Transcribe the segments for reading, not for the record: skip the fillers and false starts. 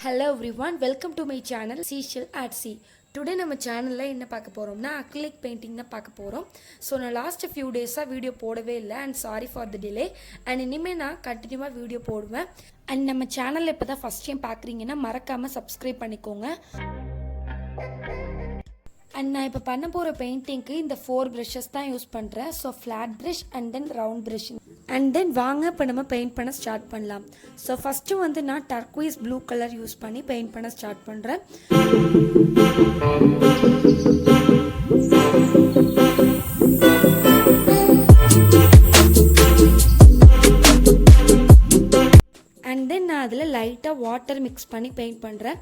Hello everyone, welcome to my channel Seashell Artsy. Today நம்ம சேனல்ல என்ன பார்க்க போறோம்னா acrylic painting தான் பார்க்க போறோம். So நான் லாஸ்ட் few days வீடியோ போடவே இல்ல and sorry for the delay. And இனிமே நான் கண்டினியூவா வீடியோ போடுவேன். And நம்ம சேனல்ல இப்பதான் ஃபர்ஸ்ட் டைம் பார்க்கறீங்கன்னா மறக்காம subscribe பண்ணிக்கோங்க. And நான் இப்போ பண்ண போற பெயிண்டிங்க்கு இந்த 4 brushes தான் யூஸ் பண்றேன். So flat brush and then round brush. And then வாங்க இப்போ நம்ம பெயிண்ட் பண்ண ஸ்டார்ட் பண்ணலாம். So first வந்து நான் turquoise blue color யூஸ் பண்ணி பெயிண்ட் பண்ண ஸ்டார்ட் பண்றேன். And then நான் அதுல லைட்டா வாட்டர் mix பண்ணி பெயிண்ட் பண்றேன்.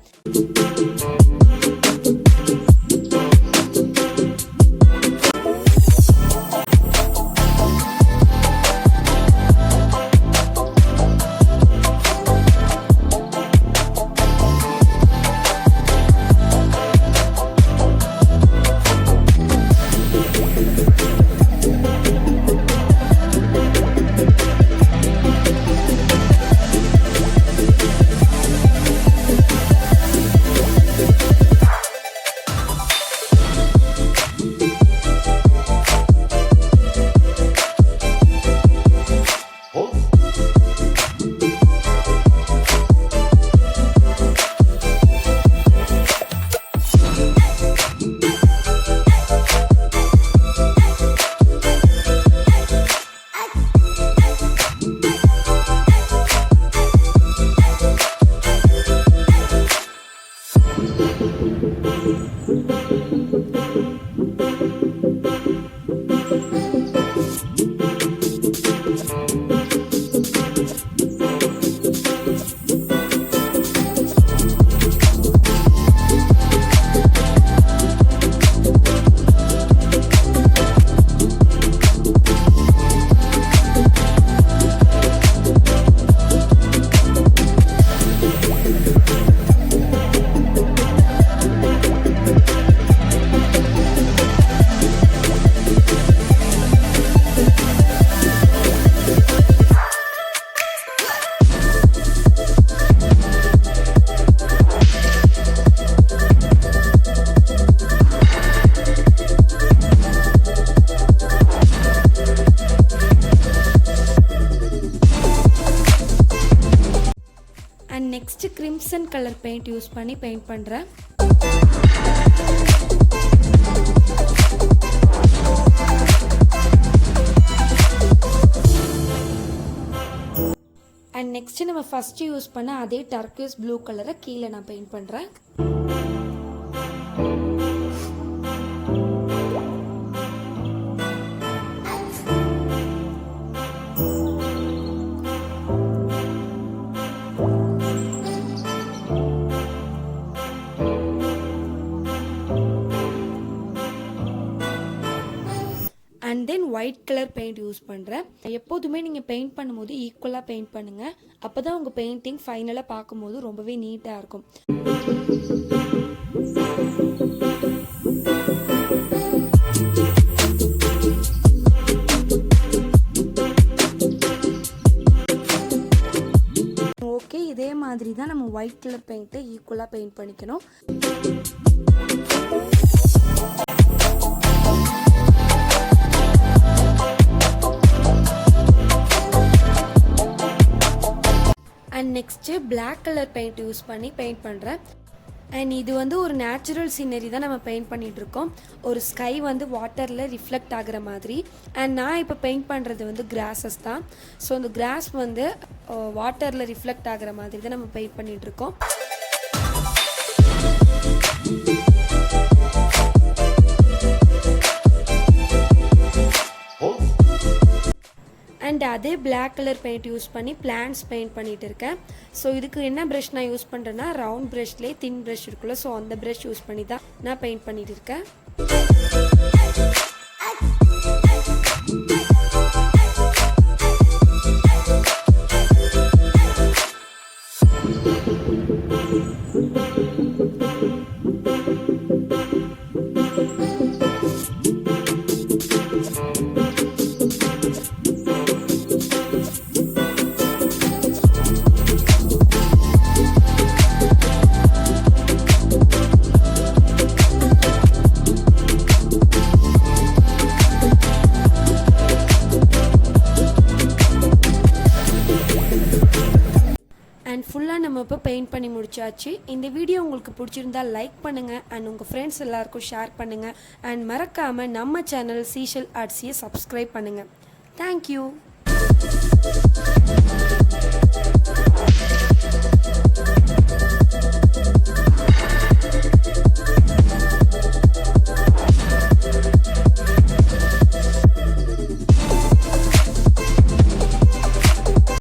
And next crimson color paint use பண்ணி பெயிண்ட் பண்றேன். And next நம்ம ஃபர்ஸ்ட் யூஸ் பண்ண அதே turquoise blue கலரை கீழ நான் பெயிண்ட் பண்றேன். And then white color paint use பண்றேன். எப்போதுமே நீங்க பெயிண்ட் பண்ணும்போது ஈக்குவலா பெயிண்ட் பண்ணுங்க. அப்பதான் உங்க பெயிண்டிங் ஃபைனலா பாக்கும்போது ரொம்பவே நீட்டா இருக்கும். ஓகே, இதே மாதிரி தான் நம்ம white color paint ஈக்குவலா பெயிண்ட் பண்ணிக்கணும். And next black color paint use பண்ணி பெயிண்ட் பண்றேன். And இது வந்து ஒரு நேச்சுரல் சீனரி தான் நம்ம பெயிண்ட் பண்ணிட்டு இருக்கோம். ஒரு ஸ்கை வந்து வாட்டர்ல ரிஃப்ளெக்ட் ஆகுற மாதிரி. And நான் இப்போ பெயிண்ட் பண்றது வந்து grasses தான். ஸோ அந்த கிராஸ் வந்து வாட்டர்ல ரிஃப்ளெக்ட் ஆகுற மாதிரி தான் நம்ம பெயிண்ட் பண்ணிட்டு இருக்கோம். அண்ட் அதே பிளாக் கலர் பெயிண்ட் யூஸ் பண்ணி பிளான்ட்ஸ் பெயிண்ட் பண்ணிட்டு இருக்கேன். ஸோ இதுக்கு என்ன ப்ரஷ் நான் யூஸ் பண்ணுறேன்னா ரவுண்ட் ப்ரஷ்லேயே தின் ப்ரஷ் இருக்குல்ல, ஸோ அந்த ப்ரஷ் யூஸ் பண்ணி தான் நான் பெயிண்ட் பண்ணிட்டு இருக்கேன். நம்ம இப்போ பெயிண்ட் பண்ணி முடிச்சாச்சு. இந்த வீடியோ உங்களுக்கு பிடிச்சிருந்தா லைக் பண்ணுங்கள் அண்ட் உங்கள் ஃப்ரெண்ட்ஸ் எல்லாருக்கும் ஷேர் பண்ணுங்கள் அண்ட் மறக்காமல் நம்ம சேனல் சீஷல் ஆர்ட்ஸியை சப்ஸ்கிரைப் பண்ணுங்கள். தேங்க்யூ.